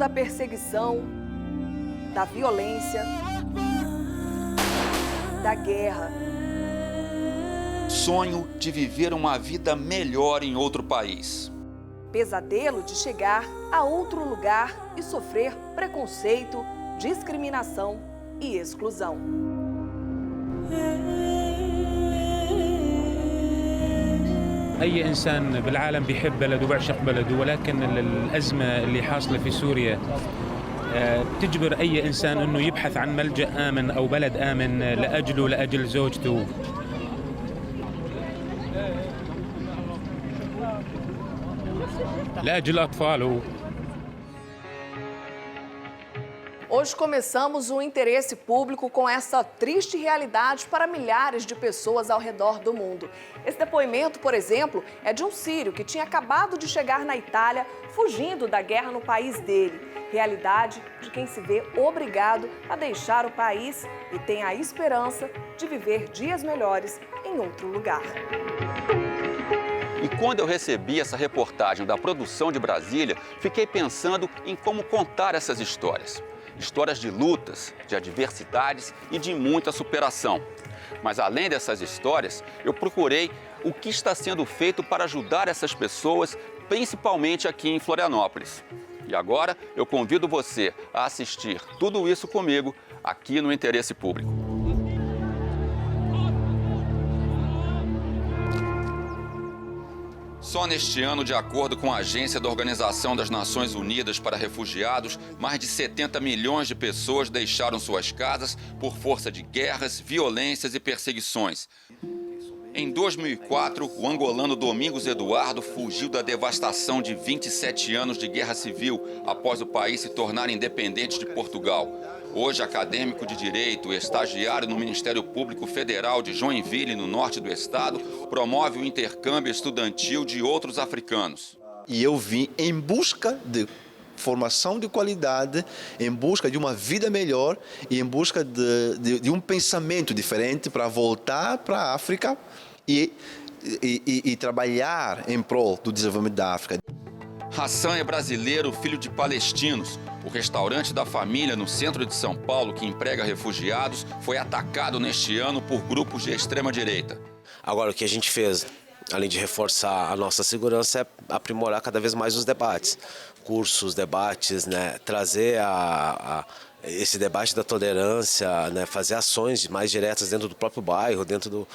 da perseguição, da violência, da guerra. Sonho de viver uma vida melhor em outro país. Pesadelo de chegar a outro lugar e sofrer preconceito, discriminação e exclusão. أي إنسان بالعالم بيحب بلده وبيعشق بلده، ولكن الأزمة اللي حاصلة في سوريا بتجبر أي إنسان إنه يبحث عن ملجأ آمن أو بلد آمن لأجله لأجل زوجته. لأجل أطفاله. Hoje começamos o interesse público com essa triste realidade para milhares de pessoas ao redor do mundo. Esse depoimento, por exemplo, é de um sírio que tinha acabado de chegar na Itália, fugindo da guerra no país dele. Realidade de quem se vê obrigado a deixar o país e tem a esperança de viver dias melhores em outro lugar. E quando eu recebi essa reportagem da produção de Brasília, fiquei pensando em como contar essas histórias. Histórias de lutas, de adversidades e de muita superação. Mas além dessas histórias, eu procurei o que está sendo feito para ajudar essas pessoas, principalmente aqui em Florianópolis. E agora eu convido você a assistir tudo isso comigo aqui no Interesse Público. Só neste ano, de acordo com a Agência da Organização das Nações Unidas para Refugiados, mais de 70 milhões de pessoas deixaram suas casas por força de guerras, violências e perseguições. Em 2004, o angolano Domingos Eduardo fugiu da devastação de 27 anos de guerra civil após o país se tornar independente de Portugal. Hoje, acadêmico de Direito e estagiário no Ministério Público Federal de Joinville, no norte do estado, promove o intercâmbio estudantil de outros africanos. E eu vim em busca de formação de qualidade, em busca de uma vida melhor e em busca de um pensamento diferente para voltar para a África e trabalhar em prol do desenvolvimento da África. Hassan é brasileiro, filho de palestinos. O restaurante da família no centro de São Paulo, que emprega refugiados, foi atacado neste ano por grupos de extrema-direita. Agora, o que a gente fez, além de reforçar a nossa segurança, é aprimorar cada vez mais os debates. Cursos, debates, né? Trazer esse debate da tolerância, né? Fazer ações mais diretas dentro do próprio bairro, dentro do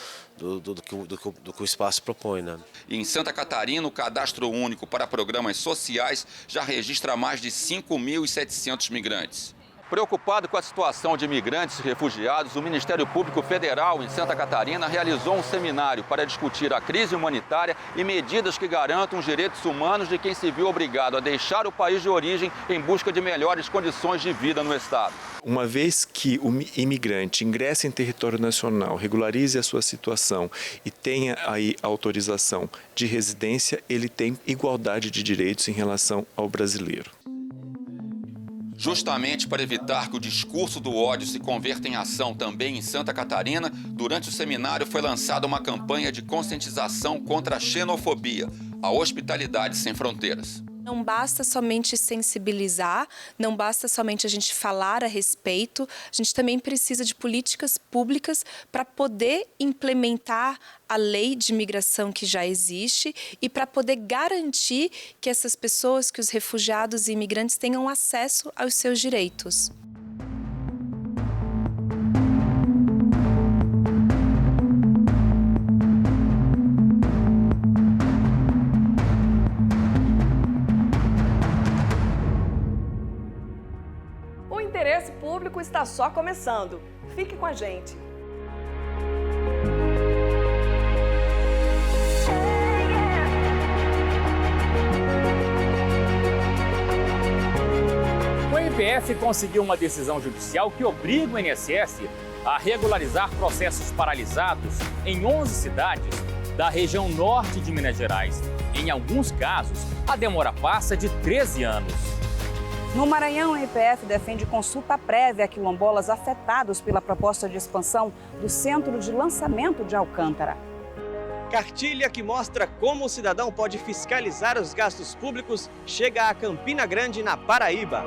que o espaço propõe. Né? E em Santa Catarina, o Cadastro Único para Programas Sociais já registra mais de 5.700 migrantes. Preocupado com a situação de imigrantes e refugiados, o Ministério Público Federal em Santa Catarina realizou um seminário para discutir a crise humanitária e medidas que garantam os direitos humanos de quem se viu obrigado a deixar o país de origem em busca de melhores condições de vida no estado. Uma vez que o imigrante ingresse em território nacional, regularize a sua situação e tenha aí autorização de residência, ele tem igualdade de direitos em relação ao brasileiro. Justamente para evitar que o discurso do ódio se converta em ação também em Santa Catarina, durante o seminário foi lançada uma campanha de conscientização contra a xenofobia, a Hospitalidade Sem Fronteiras. Não basta somente sensibilizar, não basta somente a gente falar a respeito, a gente também precisa de políticas públicas para poder implementar a lei de imigração que já existe e para poder garantir que essas pessoas, que os refugiados e imigrantes tenham acesso aos seus direitos. O interesse público está só começando. Fique com a gente. O INPF conseguiu uma decisão judicial que obriga o INSS a regularizar processos paralisados em 11 cidades da região norte de Minas Gerais. Em alguns casos, a demora passa de 13 anos. No Maranhão, o INPF defende consulta prévia a quilombolas afetados pela proposta de expansão do Centro de Lançamento de Alcântara. Cartilha que mostra como o cidadão pode fiscalizar os gastos públicos chega a Campina Grande, na Paraíba.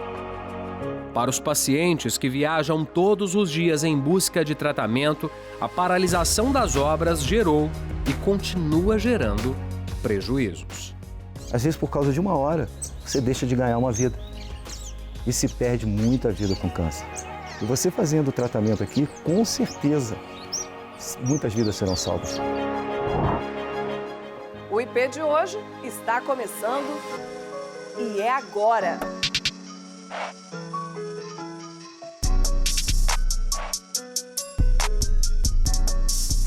Para os pacientes que viajam todos os dias em busca de tratamento, a paralisação das obras gerou e continua gerando prejuízos. Às vezes, por causa de uma hora, você deixa de ganhar uma vida. E se perde muita vida com câncer. E você fazendo o tratamento aqui, com certeza, muitas vidas serão salvas. O IP de hoje está começando e é agora.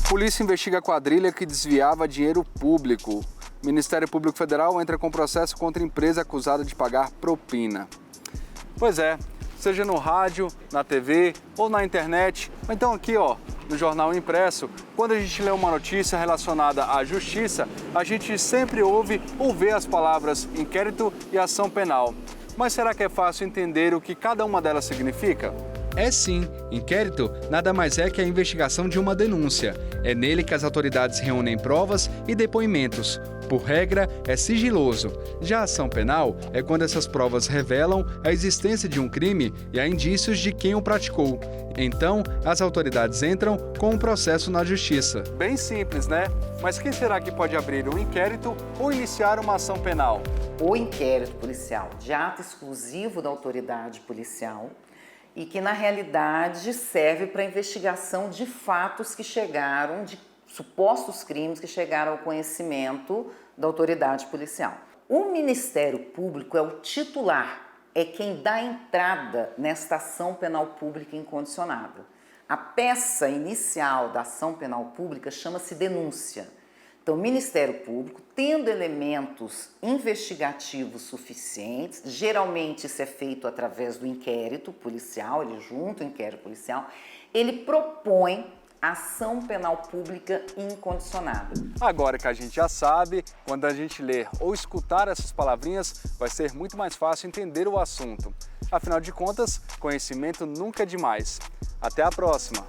Polícia investiga a quadrilha que desviava dinheiro público. O Ministério Público Federal entra com processo contra a empresa acusada de pagar propina. Pois é, seja no rádio, na TV ou na internet, ou então aqui, no jornal impresso, quando a gente lê uma notícia relacionada à justiça, a gente sempre ouve ou vê as palavras inquérito e ação penal. Mas será que é fácil entender o que cada uma delas significa? É sim, inquérito nada mais é que a investigação de uma denúncia. É nele que as autoridades reúnem provas e depoimentos. Por regra, é sigiloso. Já a ação penal é quando essas provas revelam a existência de um crime e há indícios de quem o praticou. Então, as autoridades entram com um processo na justiça. Bem simples, né? Mas quem será que pode abrir um inquérito ou iniciar uma ação penal? O inquérito policial de ato exclusivo da autoridade policial e que, na realidade, serve para a investigação de fatos que chegaram, de supostos crimes que chegaram ao conhecimento da autoridade policial. O Ministério Público é o titular, é quem dá entrada nesta ação penal pública incondicionada. A peça inicial da ação penal pública chama-se denúncia. Então, o Ministério Público, tendo elementos investigativos suficientes, geralmente isso é feito através do inquérito policial, ele junta o inquérito policial, ele propõe ação penal pública incondicionada. Agora que a gente já sabe, quando a gente ler ou escutar essas palavrinhas, vai ser muito mais fácil entender o assunto. Afinal de contas, conhecimento nunca é demais. Até a próxima!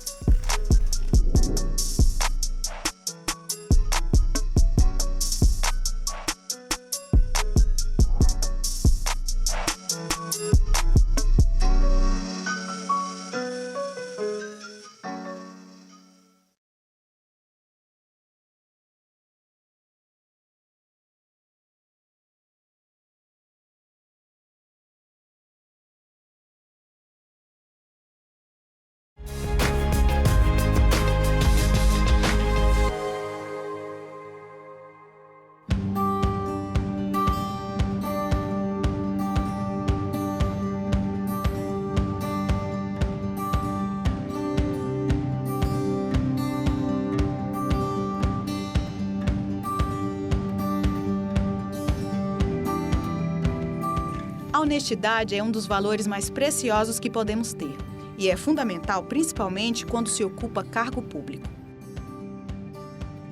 A honestidade é um dos valores mais preciosos que podemos ter e é fundamental principalmente quando se ocupa cargo público.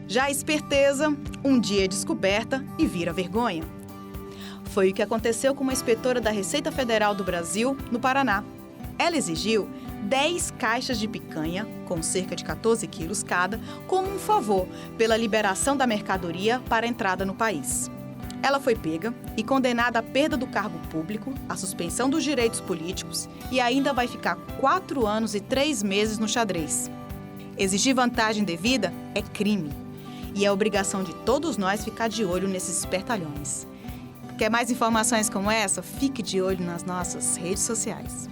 Já a esperteza, um dia é descoberta e vira vergonha. Foi o que aconteceu com uma inspetora da Receita Federal do Brasil, no Paraná. Ela exigiu 10 caixas de picanha, com cerca de 14 quilos cada, como um favor pela liberação da mercadoria para a entrada no país. Ela foi pega e condenada à perda do cargo público, à suspensão dos direitos políticos e ainda vai ficar 4 anos e 3 meses no xadrez. Exigir vantagem devida é crime e é obrigação de todos nós ficar de olho nesses espertalhões. Quer mais informações como essa? Fique de olho nas nossas redes sociais.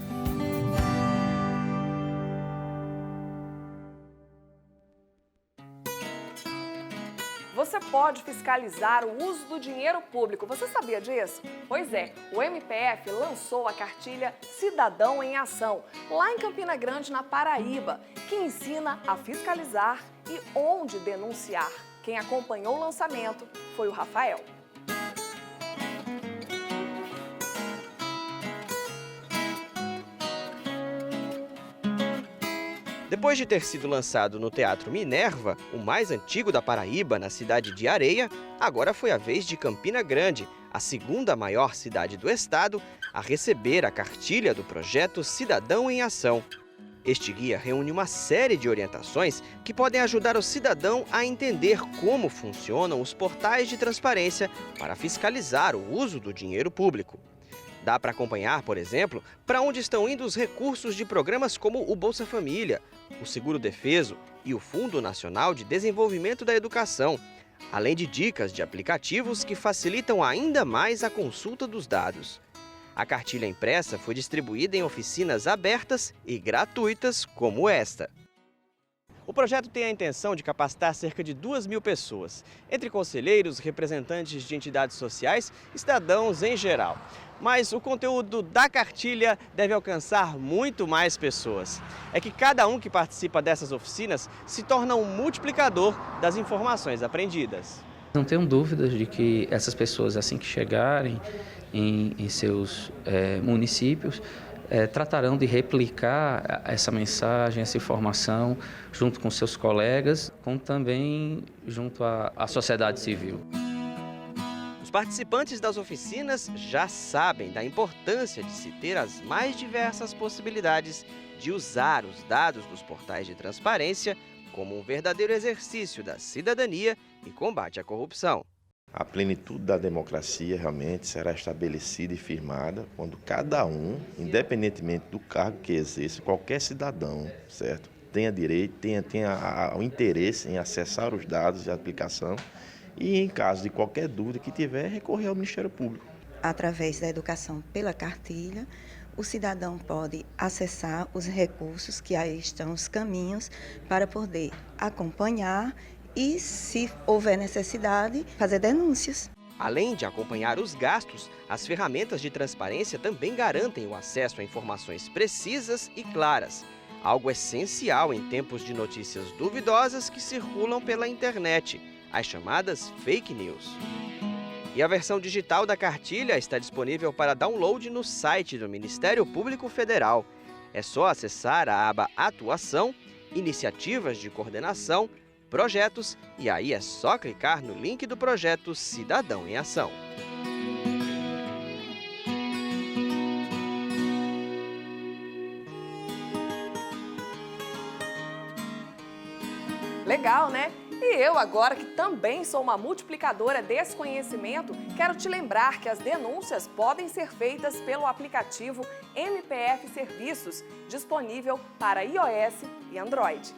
Você pode fiscalizar o uso do dinheiro público. Você sabia disso? Pois é, o MPF lançou a cartilha Cidadão em Ação, lá em Campina Grande, na Paraíba, que ensina a fiscalizar e onde denunciar. Quem acompanhou o lançamento foi o Rafael. Depois de ter sido lançado no Teatro Minerva, o mais antigo da Paraíba, na cidade de Areia, agora foi a vez de Campina Grande, a segunda maior cidade do estado, a receber a cartilha do projeto Cidadão em Ação. Este guia reúne uma série de orientações que podem ajudar o cidadão a entender como funcionam os portais de transparência para fiscalizar o uso do dinheiro público. Dá para acompanhar, por exemplo, para onde estão indo os recursos de programas como o Bolsa Família, o Seguro Defeso e o Fundo Nacional de Desenvolvimento da Educação, além de dicas de aplicativos que facilitam ainda mais a consulta dos dados. A cartilha impressa foi distribuída em oficinas abertas e gratuitas como esta. O projeto tem a intenção de capacitar cerca de 2.000 pessoas, entre conselheiros, representantes de entidades sociais e cidadãos em geral. Mas o conteúdo da cartilha deve alcançar muito mais pessoas. É que cada um que participa dessas oficinas se torna um multiplicador das informações aprendidas. Não tenho dúvidas de que essas pessoas, assim que chegarem em seus municípios, tratarão de replicar essa mensagem, essa informação, junto com seus colegas, como também junto à sociedade civil. Os participantes das oficinas já sabem da importância de se ter as mais diversas possibilidades de usar os dados dos portais de transparência como um verdadeiro exercício da cidadania e combate à corrupção. A plenitude da democracia realmente será estabelecida e firmada quando cada um, independentemente do cargo que exerce, qualquer cidadão, certo, tenha direito, tenha o interesse em acessar os dados de aplicação e, em caso de qualquer dúvida que tiver, recorrer ao Ministério Público. Através da educação pela cartilha, o cidadão pode acessar os recursos, que aí estão os caminhos, para poder acompanhar e, se houver necessidade, fazer denúncias. Além de acompanhar os gastos, as ferramentas de transparência também garantem o acesso a informações precisas e claras, algo essencial em tempos de notícias duvidosas que circulam pela internet, as chamadas fake news. E a versão digital da cartilha está disponível para download no site do Ministério Público Federal. É só acessar a aba Atuação, Iniciativas de Coordenação, Projetos, e aí é só clicar no link do projeto Cidadão em Ação. Legal, né? E eu, agora que também sou uma multiplicadora desse conhecimento, quero te lembrar que as denúncias podem ser feitas pelo aplicativo MPF Serviços, disponível para iOS e Android.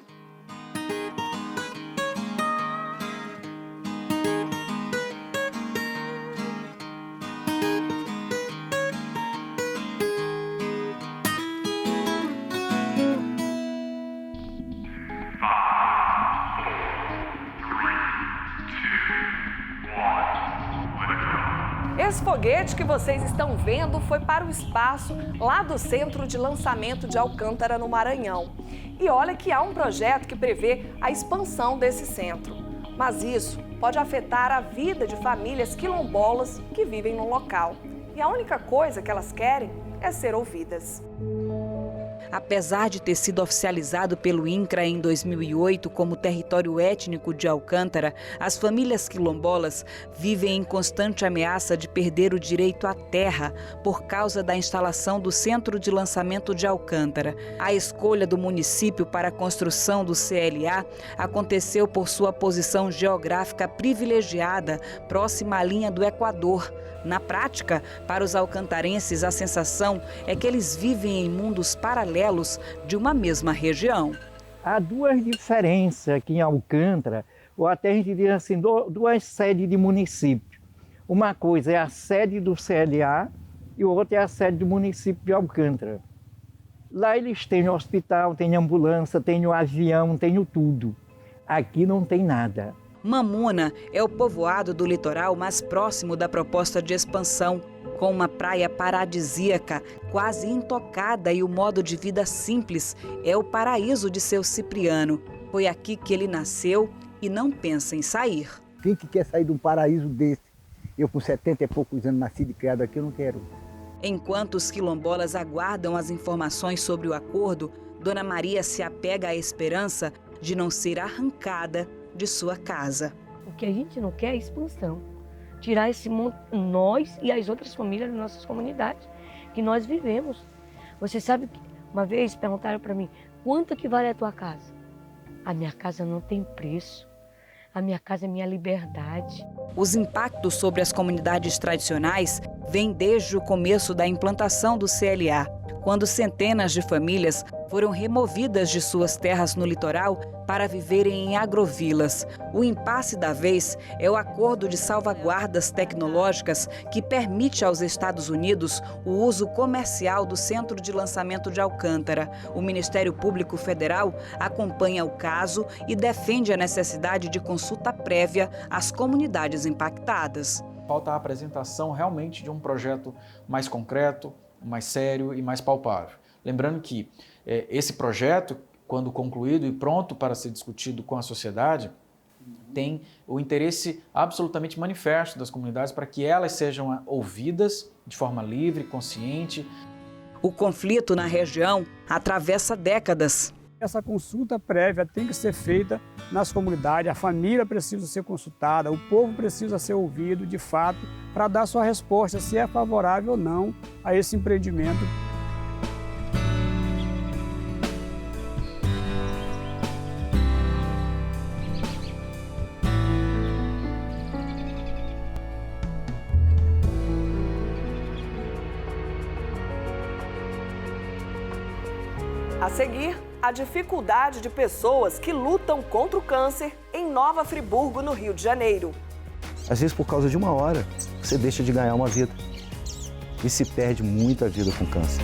Esse foguete que vocês estão vendo foi para o espaço lá do Centro de Lançamento de Alcântara, no Maranhão. E olha que há um projeto que prevê a expansão desse centro. Mas isso pode afetar a vida de famílias quilombolas que vivem no local. E a única coisa que elas querem é ser ouvidas. Apesar de ter sido oficializado pelo INCRA em 2008 como território étnico de Alcântara, as famílias quilombolas vivem em constante ameaça de perder o direito à terra por causa da instalação do Centro de Lançamento de Alcântara. A escolha do município para a construção do CLA aconteceu por sua posição geográfica privilegiada, próxima à linha do Equador. Na prática, para os alcantarenses, a sensação é que eles vivem em mundos paralelos de uma mesma região. Há duas diferenças aqui em Alcântara, ou até a gente diz assim, duas sedes de município. Uma coisa é a sede do CLA e outra é a sede do município de Alcântara. Lá eles têm hospital, têm ambulância, têm o avião, têm tudo. Aqui não tem nada. Mamuna é o povoado do litoral mais próximo da proposta de expansão, com uma praia paradisíaca, quase intocada, e o modo de vida simples é o paraíso de seu Cipriano. Foi aqui que ele nasceu e não pensa em sair. Quem que quer sair de um paraíso desse? Eu com 70 e poucos anos nascido e criado aqui, eu não quero. Enquanto os quilombolas aguardam as informações sobre o acordo, Dona Maria se apega à esperança de não ser arrancada de sua casa. O que a gente não quer é expansão. Tirar esse mundo, nós e as outras famílias das nossas comunidades que nós vivemos. Você sabe que uma vez perguntaram para mim, quanto que vale a tua casa? A minha casa não tem preço. A minha casa é minha liberdade. Os impactos sobre as comunidades tradicionais vêm desde o começo da implantação do CLA, quando centenas de famílias foram removidas de suas terras no litoral para viverem em agrovilas. O impasse da vez é o acordo de salvaguardas tecnológicas que permite aos Estados Unidos o uso comercial do centro de lançamento de Alcântara. O Ministério Público Federal acompanha o caso e defende a necessidade de consulta prévia às comunidades impactadas. Falta a apresentação realmente de um projeto mais concreto, mais sério e mais palpável. Lembrando que esse projeto, quando concluído e pronto para ser discutido com a sociedade, tem o interesse absolutamente manifesto das comunidades para que elas sejam ouvidas de forma livre, consciente. O conflito na região atravessa décadas. Essa consulta prévia tem que ser feita nas comunidades, a família precisa ser consultada, o povo precisa ser ouvido de fato para dar sua resposta se é favorável ou não a esse empreendimento. A seguir, a dificuldade de pessoas que lutam contra o câncer em Nova Friburgo, no Rio de Janeiro. Às vezes, por causa de uma hora, você deixa de ganhar uma vida e se perde muita vida com câncer.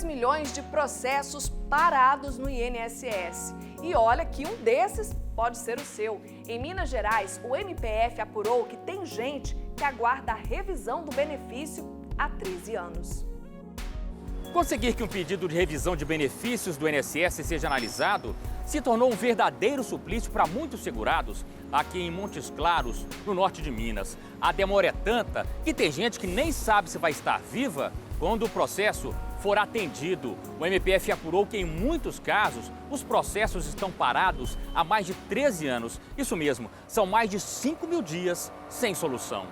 Milhões de processos parados no INSS. E olha que um desses pode ser o seu. Em Minas Gerais, o MPF apurou que tem gente que aguarda a revisão do benefício há 13 anos. Conseguir que um pedido de revisão de benefícios do INSS seja analisado se tornou um verdadeiro suplício para muitos segurados aqui em Montes Claros, no norte de Minas. A demora é tanta que tem gente que nem sabe se vai estar viva quando o processo for atendido. O MPF apurou que, em muitos casos, os processos estão parados há mais de 13 anos. Isso mesmo, são mais de 5 mil dias sem solução.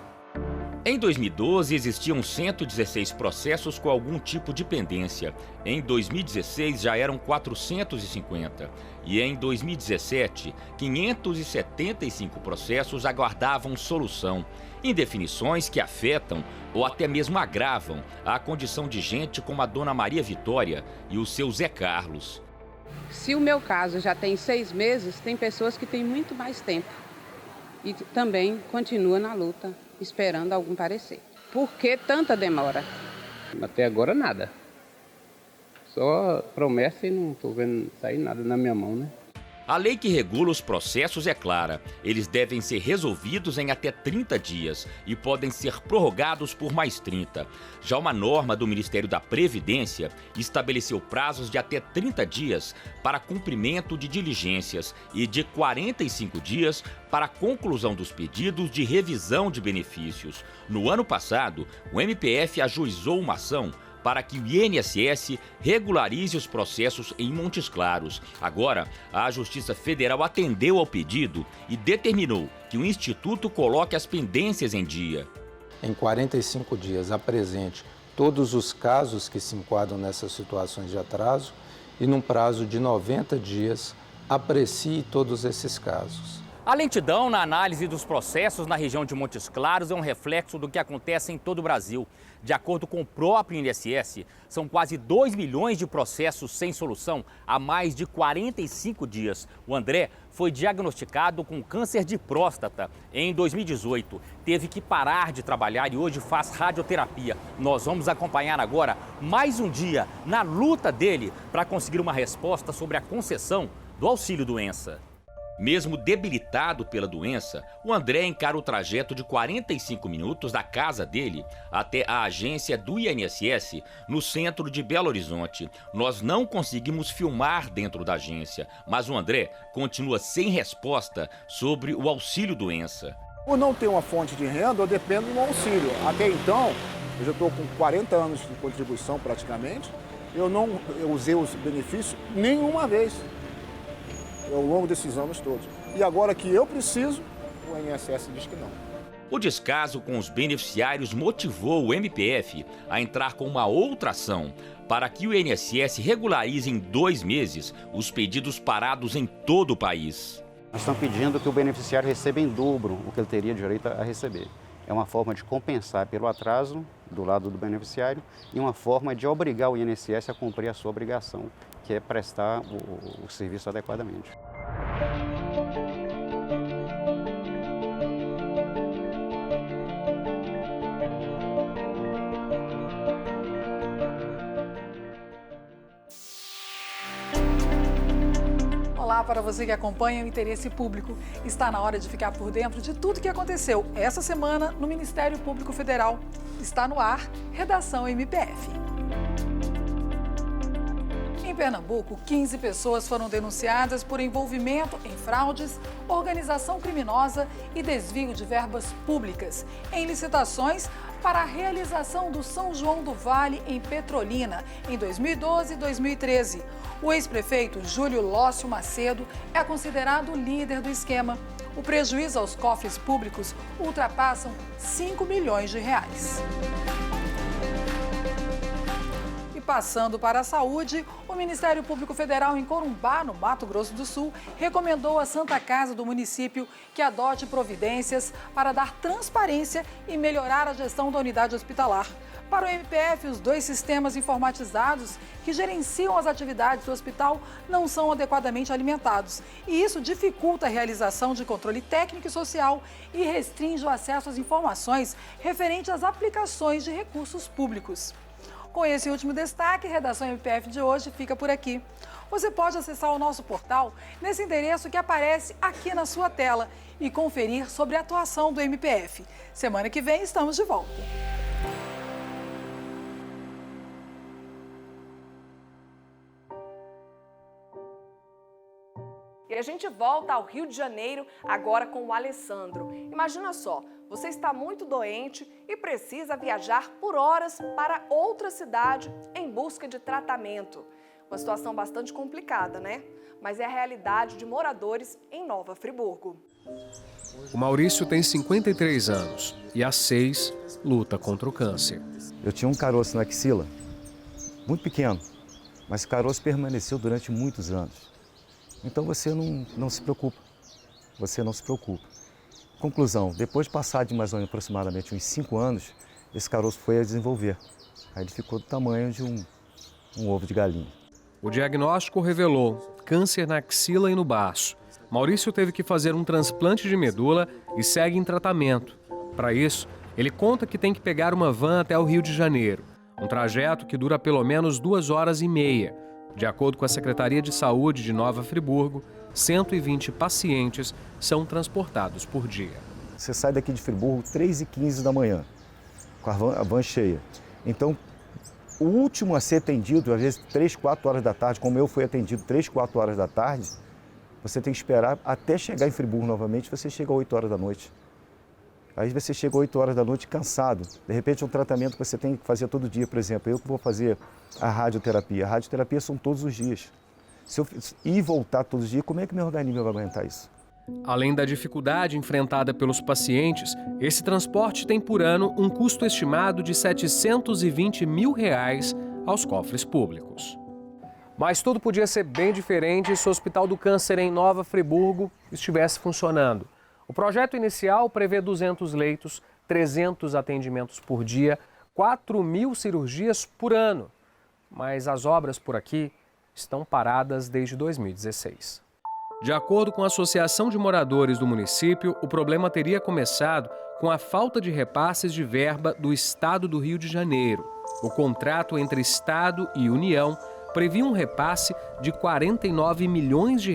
Em 2012, existiam 116 processos com algum tipo de pendência. Em 2016, já eram 450. E em 2017, 575 processos aguardavam solução. Indefinições que afetam ou até mesmo agravam a condição de gente como a dona Maria Vitória e o seu Zé Carlos. Se o meu caso já tem 6 meses, tem pessoas que têm muito mais tempo e também continua na luta, esperando algum parecer. Por que tanta demora? Até agora nada. Só promessa e não estou vendo sair nada na minha mão, né? A lei que regula os processos é clara. Eles devem ser resolvidos em até 30 dias e podem ser prorrogados por mais 30. Já uma norma do Ministério da Previdência estabeleceu prazos de até 30 dias para cumprimento de diligências e de 45 dias para a conclusão dos pedidos de revisão de benefícios. No ano passado, o MPF ajuizou uma ação para que o INSS regularize os processos em Montes Claros. Agora, a Justiça Federal atendeu ao pedido e determinou que o Instituto coloque as pendências em dia. Em 45 dias, apresente todos os casos que se enquadram nessas situações de atraso e, num prazo de 90 dias, aprecie todos esses casos. A lentidão na análise dos processos na região de Montes Claros é um reflexo do que acontece em todo o Brasil. De acordo com o próprio INSS, são quase 2 milhões de processos sem solução há mais de 45 dias. O André foi diagnosticado com câncer de próstata em 2018. Teve que parar de trabalhar e hoje faz radioterapia. Nós vamos acompanhar agora mais um dia na luta dele para conseguir uma resposta sobre a concessão do auxílio-doença. Mesmo debilitado pela doença, o André encara o trajeto de 45 minutos da casa dele até a agência do INSS no centro de Belo Horizonte. Nós não conseguimos filmar dentro da agência, mas o André continua sem resposta sobre o auxílio-doença. Por não ter uma fonte de renda, eu dependo do auxílio. Até então, eu já estou com 40 anos de contribuição praticamente, eu usei os benefícios nenhuma vez ao longo desses anos todos. E agora que eu preciso, o INSS diz que não. O descaso com os beneficiários motivou o MPF a entrar com uma outra ação para que o INSS regularize em 2 meses os pedidos parados em todo o país. Nós estamos pedindo que o beneficiário receba em dobro o que ele teria direito a receber. É uma forma de compensar pelo atraso do lado do beneficiário e uma forma de obrigar o INSS a cumprir a sua obrigação, que é prestar o serviço adequadamente. Olá para você que acompanha o Interesse Público. Está na hora de ficar por dentro de tudo que aconteceu essa semana no Ministério Público Federal. Está no ar, Redação MPF. Em Pernambuco, 15 pessoas foram denunciadas por envolvimento em fraudes, organização criminosa e desvio de verbas públicas em licitações para a realização do São João do Vale em Petrolina em 2012 e 2013. O ex-prefeito Júlio Lócio Macedo é considerado o líder do esquema. O prejuízo aos cofres públicos ultrapassam 5 milhões de reais. Passando para a saúde, o Ministério Público Federal em Corumbá, no Mato Grosso do Sul, recomendou à Santa Casa do município que adote providências para dar transparência e melhorar a gestão da unidade hospitalar. Para o MPF, os 2 sistemas informatizados que gerenciam as atividades do hospital não são adequadamente alimentados. E isso dificulta a realização de controle técnico e social e restringe o acesso às informações referentes às aplicações de recursos públicos. Com esse último destaque, a Redação MPF de hoje fica por aqui. Você pode acessar o nosso portal nesse endereço que aparece aqui na sua tela e conferir sobre a atuação do MPF. Semana que vem estamos de volta. E a gente volta ao Rio de Janeiro agora com o Alessandro. Imagina só, você está muito doente e precisa viajar por horas para outra cidade em busca de tratamento. Uma situação bastante complicada, né? Mas é a realidade de moradores em Nova Friburgo. O Maurício tem 53 anos e há 6 luta contra o câncer. Eu tinha um caroço na axila, muito pequeno, mas o caroço permaneceu durante muitos anos. Então você não se preocupa, Conclusão, depois de passar de mais ou menos aproximadamente uns 5 anos, esse caroço foi a desenvolver. Aí ele ficou do tamanho de um ovo de galinha. O diagnóstico revelou câncer na axila e no baço. Maurício teve que fazer um transplante de medula e segue em tratamento. Para isso, ele conta que tem que pegar uma van até o Rio de Janeiro, um trajeto que dura pelo menos 2 horas e meia. De acordo com a Secretaria de Saúde de Nova Friburgo, 120 pacientes são transportados por dia. Você sai daqui de Friburgo 3h15 da manhã, com a van cheia. Então, o último a ser atendido, às vezes 3, 4 horas da tarde, como eu fui atendido 3, 4 horas da tarde, você tem que esperar até chegar em Friburgo novamente, você chega às 8 horas da noite. Aí você chega às 8 horas da noite cansado. De repente, um tratamento que você tem que fazer todo dia, por exemplo. Eu que vou fazer a radioterapia. A radioterapia são todos os dias. Se eu ir e voltar todos os dias, como é que meu organismo vai aguentar isso? Além da dificuldade enfrentada pelos pacientes, esse transporte tem por ano um custo estimado de R$ 720 mil aos cofres públicos. Mas tudo podia ser bem diferente se o Hospital do Câncer em Nova Friburgo estivesse funcionando. O projeto inicial prevê 200 leitos, 300 atendimentos por dia, 4.000 cirurgias por ano. Mas as obras por aqui estão paradas desde 2016. De acordo com a Associação de Moradores do município, o problema teria começado com a falta de repasses de verba do Estado do Rio de Janeiro. O contrato entre Estado e União previa um repasse de R$ 49 milhões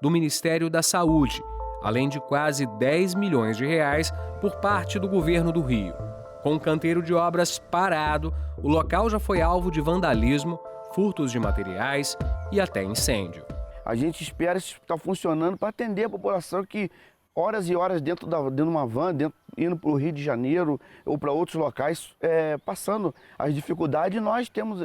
do Ministério da Saúde, além de quase R$ 10 milhões por parte do governo do Rio. Com o canteiro de obras parado, o local já foi alvo de vandalismo, furtos de materiais e até incêndio. A gente espera esse hospital funcionando para atender a população que horas e horas dentro de uma van, indo para o Rio de Janeiro ou para outros locais, passando as dificuldades, e nós temos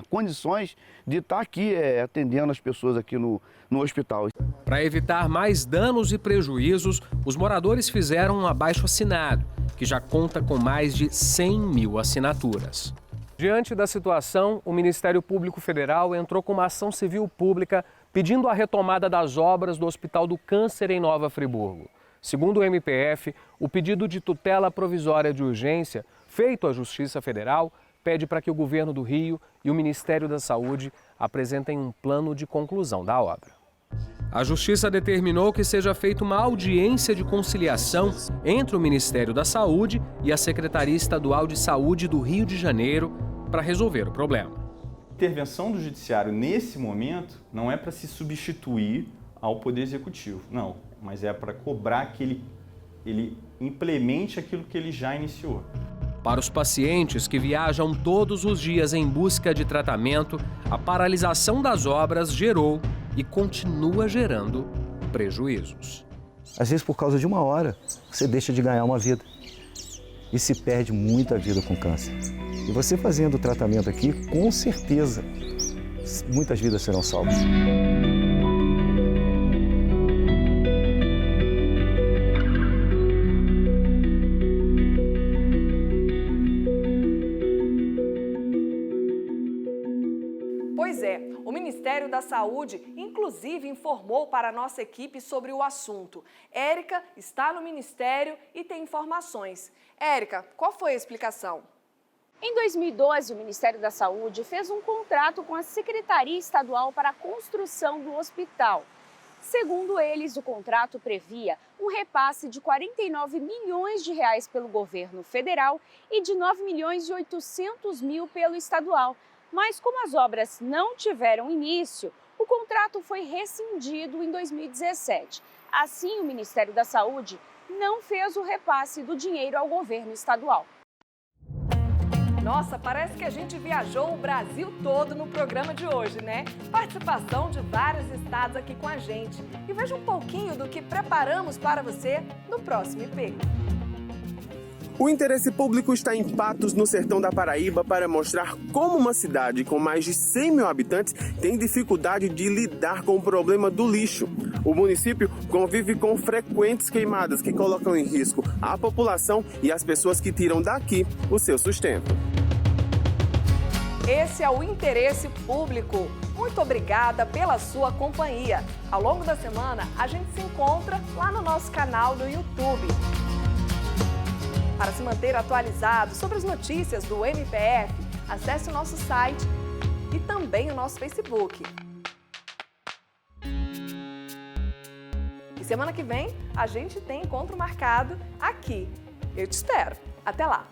condições de estar aqui atendendo as pessoas aqui no hospital. Para evitar mais danos e prejuízos, os moradores fizeram um abaixo-assinado, que já conta com mais de 100 mil assinaturas. Diante da situação, o Ministério Público Federal entrou com uma ação civil pública pedindo a retomada das obras do Hospital do Câncer em Nova Friburgo. Segundo o MPF, o pedido de tutela provisória de urgência feito à Justiça Federal pede para que o governo do Rio e o Ministério da Saúde apresentem um plano de conclusão da obra. A Justiça determinou que seja feita uma audiência de conciliação entre o Ministério da Saúde e a Secretaria Estadual de Saúde do Rio de Janeiro para resolver o problema. A intervenção do Judiciário nesse momento não é para se substituir ao Poder Executivo, não, mas é para cobrar que ele implemente aquilo que ele já iniciou. Para os pacientes que viajam todos os dias em busca de tratamento, a paralisação das obras gerou e continua gerando prejuízos. Às vezes, por causa de uma hora, você deixa de ganhar uma vida. E se perde muita vida com câncer. E você fazendo o tratamento aqui, com certeza, muitas vidas serão salvas. Pois é, o Ministério da Saúde, inclusive, informou para a nossa equipe sobre o assunto. Érica está no Ministério e tem informações. Érica, qual foi a explicação? Em 2012, o Ministério da Saúde fez um contrato com a Secretaria Estadual para a construção do hospital. Segundo eles, o contrato previa um repasse de 49 milhões de reais pelo governo federal e de 9 milhões e 800 mil pelo estadual. Mas como as obras não tiveram início, o contrato foi rescindido em 2017. Assim, o Ministério da Saúde não fez o repasse do dinheiro ao governo estadual. Nossa, parece que a gente viajou o Brasil todo no programa de hoje, né? Participação de vários estados aqui com a gente. E veja um pouquinho do que preparamos para você no próximo IP. O interesse público está em Patos, no sertão da Paraíba, para mostrar como uma cidade com mais de 100 mil habitantes tem dificuldade de lidar com o problema do lixo. O município convive com frequentes queimadas que colocam em risco a população e as pessoas que tiram daqui o seu sustento. Esse é o Interesse Público. Muito obrigada pela sua companhia. Ao longo da semana, a gente se encontra lá no nosso canal do YouTube. Para se manter atualizado sobre as notícias do MPF, acesse o nosso site e também o nosso Facebook. E semana que vem, a gente tem encontro marcado aqui. Eu te espero. Até lá!